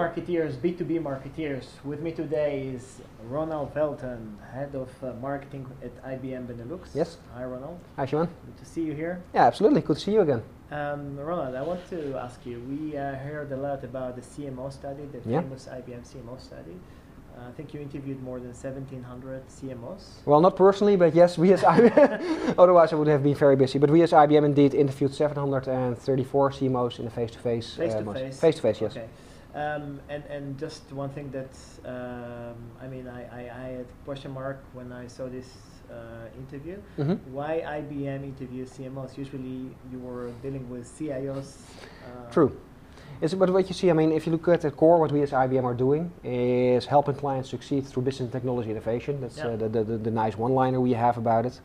marketeers, B2B marketeers. With me today is Ronald Velten, Head of Marketing at IBM Benelux. Yes. Hi Ronald. Hi Shimon. Good to see you here. Yeah, absolutely. Good to see you again. Ronald, I want to ask you, we heard a lot about the CMO study, the famous IBM CMO study. I think you interviewed more than 1,700 CMOs. Well, not personally, but yes, we as IBM, otherwise I would have been very busy, but we as IBM indeed interviewed 734 CMOs in a face-to-face. Face-to-face? Face-to-face, yes. Okay. And just one thing that, I had a question mark when I saw this interview. Why IBM interviews CMOs? Usually you were dealing with CIOs. True. But what you see, if you look at the core, what we as IBM are doing is helping clients succeed through business and technology innovation. That's the nice one-liner we have about it.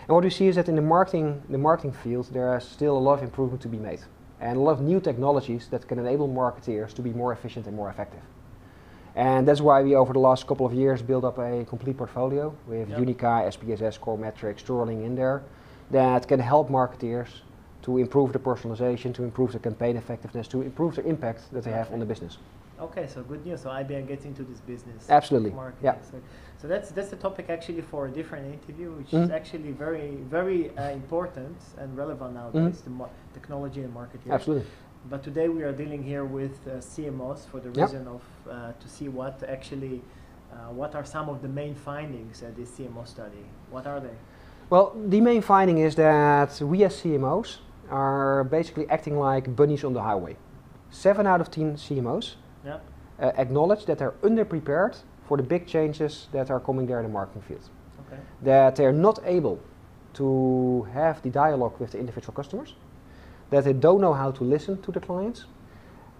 And what we see is that in the marketing field, there is still a lot of improvement to be made. And a lot of new technologies that can enable marketeers to be more efficient and more effective. And that's why we, over the last couple of years, built up a complete portfolio with Unica, SPSS, Core Metrics, Sterling in there, that can help marketeers to improve the personalization, to improve the campaign effectiveness, to improve the impact that they have on the business. Okay, so good news. So IBM gets into this business. Absolutely. Marketing. Yeah. So that's the topic actually for a different interview, which is actually very, very important and relevant nowadays, the technology and marketing. Absolutely. But today we are dealing here with CMOs for the reason of to see what actually, what are some of the main findings at this CMO study. What are they? Well, the main finding is that we as CMOs are basically acting like bunnies on the highway. 7 out of 10 CMOs acknowledge that they're underprepared for the big changes that are coming there in the marketing field. Okay. That they're not able to have the dialogue with the individual customers, that they don't know how to listen to the clients,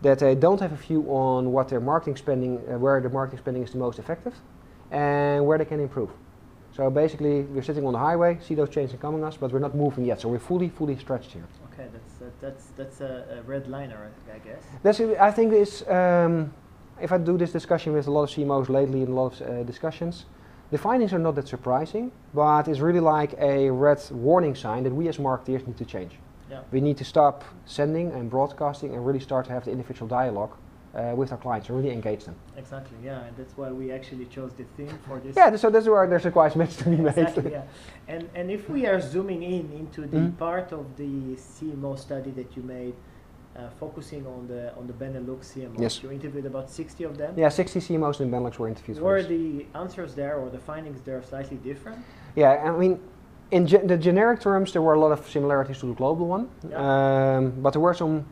that they don't have a view on what their marketing spending, where the marketing spending is the most effective, and where they can improve. So basically, we're sitting on the highway, see those changes coming us, but we're not moving yet. So we're fully stretched here. Okay, that's a red liner, I guess. I think is if I do this discussion with a lot of CMOs lately in a lot of discussions, the findings are not that surprising, but it's really like a red warning sign that we as marketeers need to change. Yeah. We need to stop sending and broadcasting and really start to have the individual dialogue with our clients and really engage them. Exactly, yeah, and that's why we actually chose the theme for this. Yeah, so that's where there's a quite much to be made. Exactly, yeah. And if we are zooming into the part of the CMO study that you made, focusing on the Benelux CMOs, you interviewed about 60 of them? Yeah, 60 CMOs in Benelux were interviewed. Were the answers there or the findings there slightly different? Yeah, in the generic terms, there were a lot of similarities to the global one, but there were some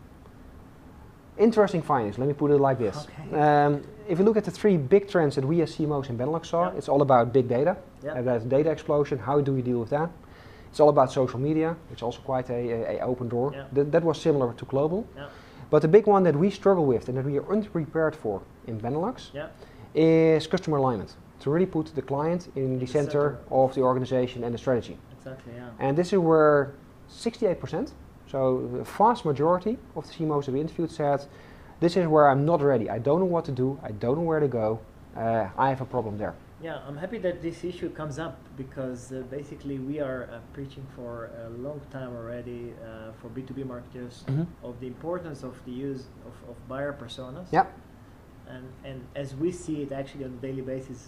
interesting findings, let me put it like this. Okay. If you look at the 3 big trends that we as CMOs in Benelux saw, it's all about big data, about data explosion, how do we deal with that? It's all about social media, it's also quite a open door. That was similar to global. But the big one that we struggle with and that we are underprepared for in Benelux is customer alignment. To really put the client in the center of the organization and the strategy. Exactly, yeah. And this is where 68%, so the vast majority of the CMOs that we interviewed said, this is where I'm not ready. I don't know what to do. I don't know where to go. I have a problem there. Yeah, I'm happy that this issue comes up because basically we are preaching for a long time already for B2B marketers of the importance of the use of buyer personas. Yeah. And as we see it actually on a daily basis,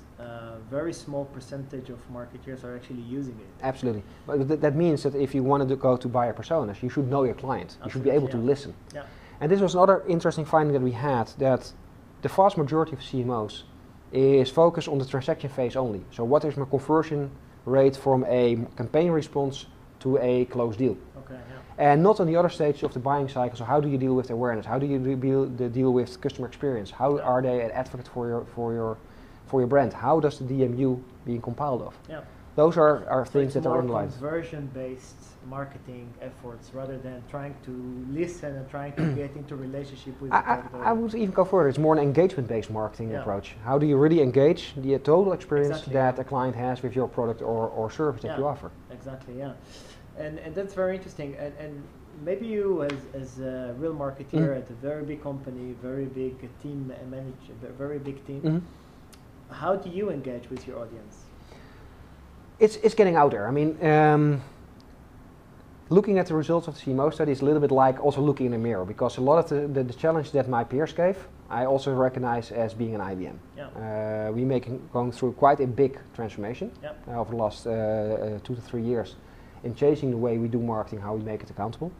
very small percentage of marketers are actually using it. Absolutely. But that means that if you want to go to buyer personas, you should know your client. You should be able to listen. Yeah. And this was another interesting finding that we had, that the vast majority of CMOs is focused on the transaction phase only. So what is my conversion rate from a campaign response to a closed deal? Okay, and not on the other stage of the buying cycle. So how do you deal with awareness? How do you deal with customer experience? How are they an advocate for your brand? How does the DMU being compiled of? Yeah. Those are things that are underlined. Conversion-based marketing efforts rather than trying to listen and trying to get into relationship with I would even go further. It's more an engagement-based marketing approach. How do you really engage the total experience that a client has with your product or service that you offer? Exactly, yeah. And that's very interesting. And maybe you as a real marketeer at a very big company, very big team, very big team, how do you engage with your audience? It's getting out there. looking at the results of the CMO study is a little bit like also looking in a mirror, because a lot of the challenge that my peers gave, I also recognize as being an IBM. Yeah. We going through quite a big transformation over the last 2 to 3 years in changing the way we do marketing, how we make it accountable.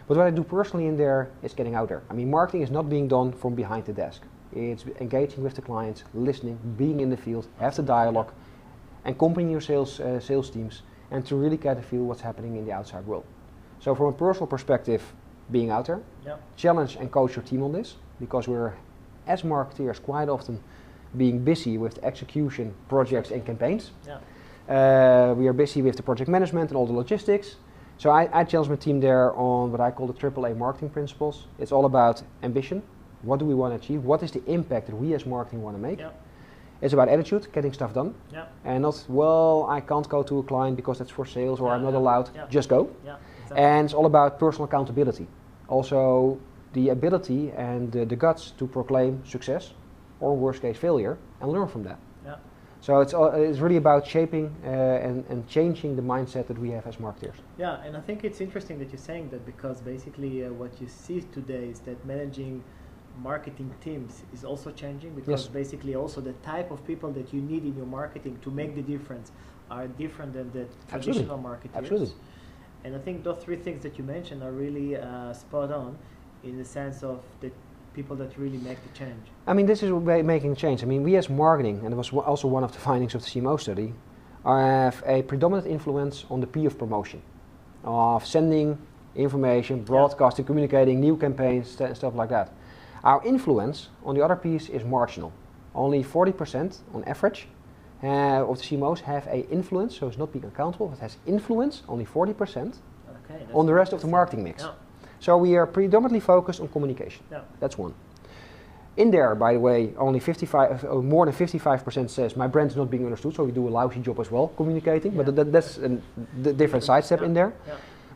But what I do personally in there is getting out there. I mean, marketing is not being done from behind the desk. It's engaging with the clients, listening, being in the field, have the dialogue, accompanying your sales teams, and to really get a feel what's happening in the outside world. So from a personal perspective, being out there, challenge and coach your team on this, because we're, as marketeers, quite often being busy with the execution, projects and campaigns. We are busy with the project management and all the logistics. So I challenge my team there on what I call the AAA marketing principles. It's all about ambition. What do we want to achieve? What is the impact that we as marketing want to make? It's about attitude, getting stuff done. And not, well, I can't go to a client because that's for sales, or I'm not allowed. Just go. Exactly. And it's all about personal accountability. Also the ability and the guts to proclaim success or worst case failure and learn from that. So it's really about shaping and changing the mindset that we have as marketers. Yeah, and I think it's interesting that you're saying that, because basically what you see today is that managing marketing teams is also changing, because basically also the type of people that you need in your marketing to make the difference are different than the traditional marketers. Absolutely. And I think those 3 things that you mentioned are really spot on, in the sense of the people that really make the change. I mean, this is making change. I mean, we as marketing, and it was also one of the findings of the CMO study, have a predominant influence on the P of promotion, of sending information, broadcasting, communicating, new campaigns, and stuff like that. Our influence on the other piece is marginal. Only 40% on average of the CMOs have a influence, so it's not being accountable, it has influence, only 40% on the rest of the marketing mix. So we are predominantly focused on communication. That's one. In there, by the way, only more than 55% says my brand is not being understood, so we do a lousy job as well communicating, but that's a different sidestep in there.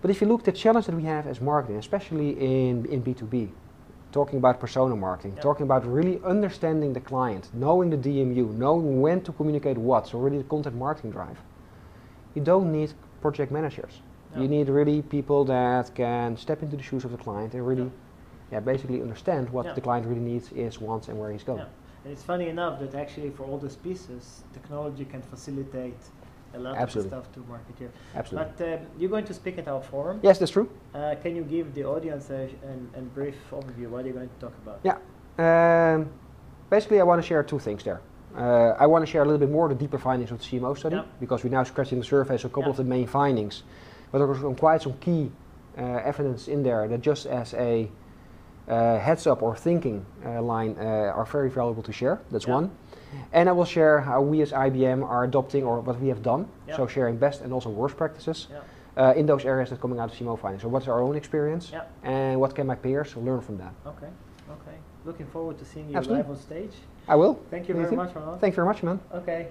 But if you look at the challenge that we have as marketing, especially in B2B, talking about persona marketing, talking about really understanding the client, knowing the DMU, knowing when to communicate what, so really the content marketing drive. You don't need project managers. You need really people that can step into the shoes of the client and really basically understand what the client really needs, wants, and where he's going. And it's funny enough that actually for all those pieces, technology can facilitate a lot of stuff to marketeers. Absolutely. But you're going to speak at our forum. Yes, that's true. Can you give the audience a brief overview? What are you going to talk about? Basically I want to share 2 things there. I want to share a little bit more the deeper findings of the CMO study, because we're now scratching the surface of a couple of the main findings. But there was quite some key evidence in there that, just as a heads up or thinking line, are very valuable to share. That's one. And I will share how we as IBM are adopting, or what we have done, so sharing best and also worst practices in those areas that are coming out of CMO findings. So what's our own experience and what can my peers learn from that? Okay. Looking forward to seeing you live on stage. I will. Thank you very much, Ronald. Thank you very much, man. Okay.